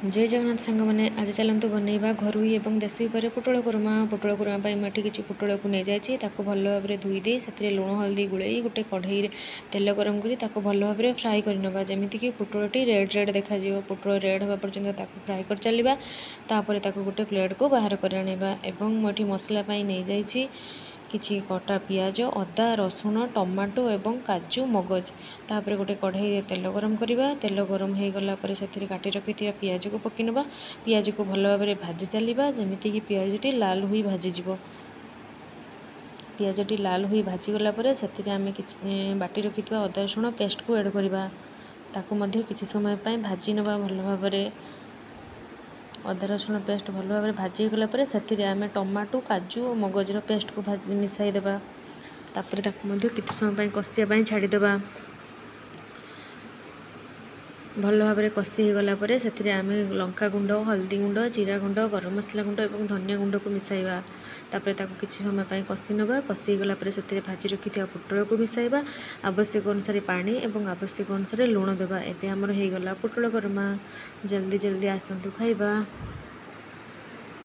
जय जगन्नाथ सांग मैंने आज चलतु बनइबा घरोई और देशी उपाय पोटल कुरमा मुझे किसी पोटल को नहीं जाइए भल भाव धोईदे से लुण हल्दी गुड़े गोटे कढ़ई तेल गरम कर भल भाव फ्राए करना जमीक पोटलटी रेड रेड देखा पोटल रेड हवा पर्यटन फ्राए कर चलवा गोटे प्लेट को बाहर कर मुझे मसला नहीं जाइए किसी कटा पियाज अदा रसुण टमाटो एवं काजू मगज तापर गोटे कढ़ई तेल गरम करवा तेल गरम हो गला से काटी रखि पियाज को पकईनवा पियाज को भल भाव भाजी चलवा जमीक पियाजटी लाल हुई भाजीज पियाजटी लाल हुई भाजीगला से बाटी रखि अदा रसुण पेस्ट को एड करवा किसी समय भाजी नवा भल भाव अदा रसुण पेस्ट भल भाव भाजीगला से आम टमाटो काजू और मगजर पेस्ट को भाजी मिसाईदेवा किसी समय कषिया छाड़ीदेवा भल भाव कषि होगला से आम लंका गुंड हल्दी गुंड जीरा गुंड गरम मसला गुंड और धनिया गुंड को मिसाइबा किसी समय कषि नवा कषि होगला से भाजी रखि पोटल को मिसाइबा आवश्यक अनुसार पानी और आवश्यक अनुसार लुण देवा एवं आमर हो गला पोटल कुरमा जल्दी जल्दी आसतु खाइबा।